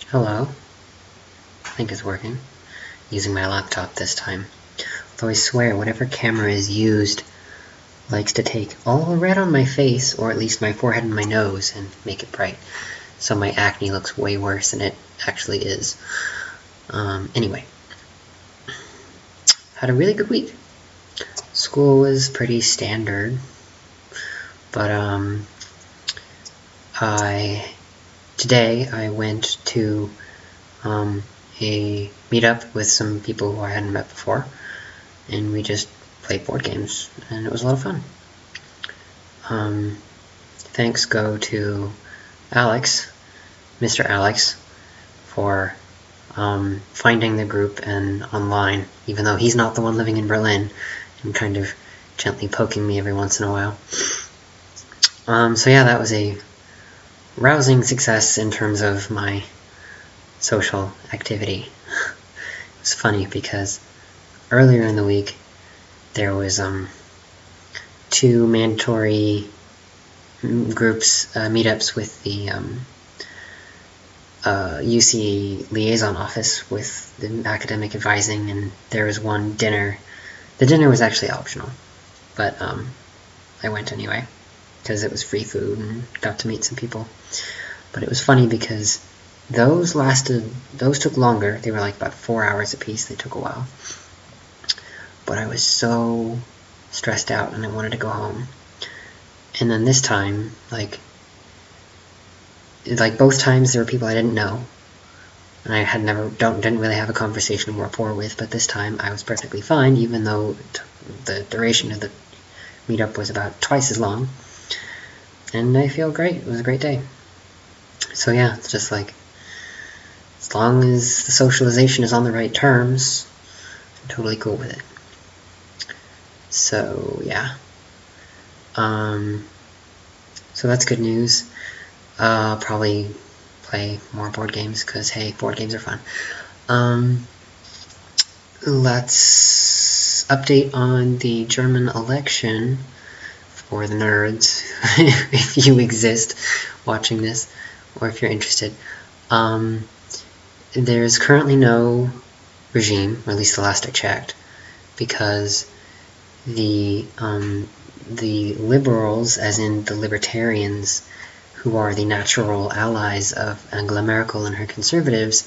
Hello. I think it's working. Using my laptop this time. Though I swear, whatever camera is used likes to take all the red on my face, or at least my forehead and my nose, and make it bright. So my acne looks way worse than it actually is. Anyway. Had a really good week. School was pretty standard. But, today I went to, a meetup with some people who I hadn't met before, and we just played board games, and it was a lot of fun. Thanks go to Alex, Mr. Alex, for finding the group and online, even though he's not the one living in Berlin, and kind of gently poking me every once in a while. So yeah, that was a rousing success in terms of my social activity. It was funny because earlier in the week there was 2 mandatory groups, meetups with the UC liaison office with the academic advising, and there was one dinner. The dinner was actually optional, but I went anyway because it was free food and got to meet some people. But it was funny because those took longer. They were like about 4 hours apiece. They took a while. But I was so stressed out and I wanted to go home. And then this time, like both times there were people I didn't know, and I had didn't really have a conversation or rapport with, but this time I was perfectly fine, even though the duration of the meetup was about twice as long. And I feel great. It was a great day. So yeah, it's just like, as long as the socialization is on the right terms, I'm totally cool with it. So yeah. So that's good news. I'll probably play more board games, because hey, board games are fun. Let's update on the German election for the nerds, if you exist watching this, or if you're interested. There's currently no regime, or at least the last I checked, because the liberals, as in the libertarians, who are the natural allies of Angela Merkel and her conservatives,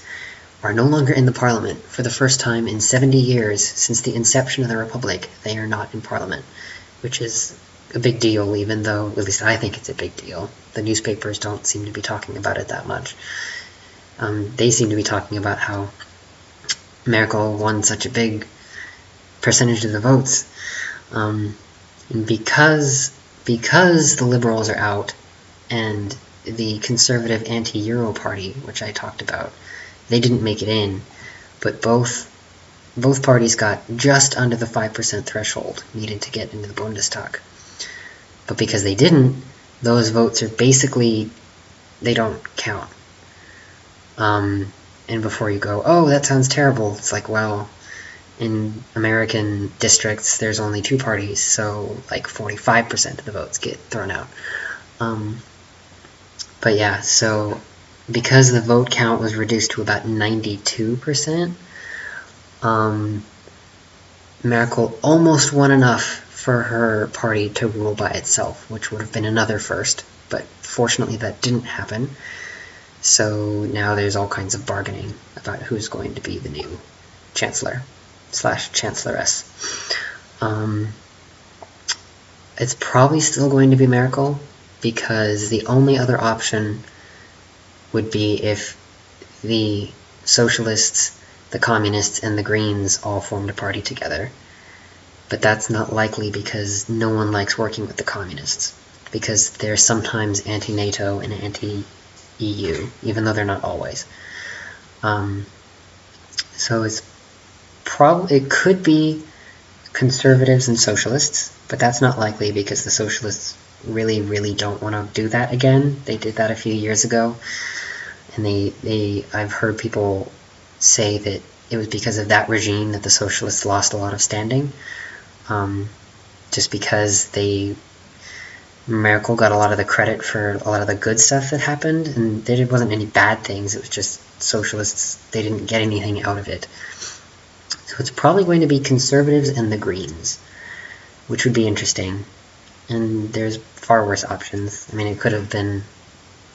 are no longer in the parliament. For the first time in 70 years since the inception of the Republic, they are not in parliament, which is a big deal, even though, at least I think it's a big deal. The newspapers don't seem to be talking about it that much. They seem to be talking about how Merkel won such a big percentage of the votes. And because the liberals are out, and the conservative anti-Euro party, which I talked about, they didn't make it in, but both parties got just under the 5% threshold needed to get into the Bundestag. But because they didn't, those votes are basically, they don't count. And before you go, oh, that sounds terrible, it's like, well, in American districts, there's only 2 parties, so like 45% of the votes get thrown out. But yeah, so because the vote count was reduced to about 92%, Merkel almost won enough for her party to rule by itself, which would have been another first, but fortunately that didn't happen. So now there's all kinds of bargaining about who's going to be the new chancellor / chancelloress. It's probably still going to be Merkel, because the only other option would be if the socialists, the communists, and the Greens all formed a party together. But that's not likely because no one likes working with the communists, because they're sometimes anti-NATO and anti-EU, even though they're not always. So it could be conservatives and socialists, but that's not likely because the socialists really, really don't want to do that again. They did that a few years ago, and I've heard people say that it was because of that regime that the socialists lost a lot of standing, just because they Merkel got a lot of the credit for a lot of the good stuff that happened, and there wasn't any bad things. It was just socialists, they didn't get anything out of it. So it's probably going to be conservatives and the Greens, which would be interesting. And there's far worse options. I mean, it could have been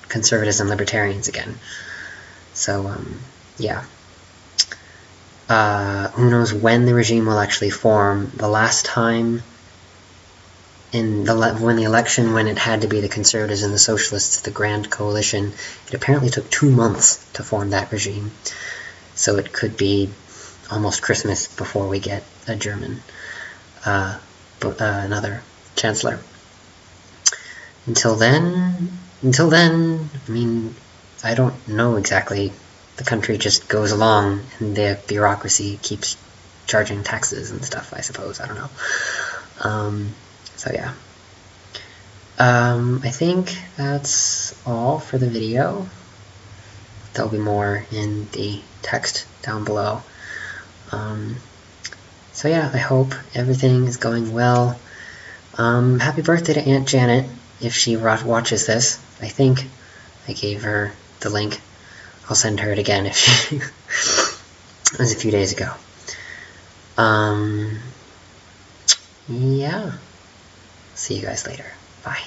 conservatives and libertarians again. So, yeah. Who knows when the regime will actually form. The last time when the election, when it had to be the conservatives and the socialists, the Grand Coalition, it apparently took 2 months to form that regime. So it could be almost Christmas before we get a German, another chancellor. Until then, I mean, I don't know exactly. The country just goes along, and the bureaucracy keeps charging taxes and stuff, I suppose. I don't know. So yeah. I think that's all for the video. There'll be more in the text down below. So yeah, I hope everything is going well. Happy birthday to Aunt Janet, if she watches this. I think I gave her the link. I'll send her it again if she... It was a few days ago. Yeah. See you guys later. Bye.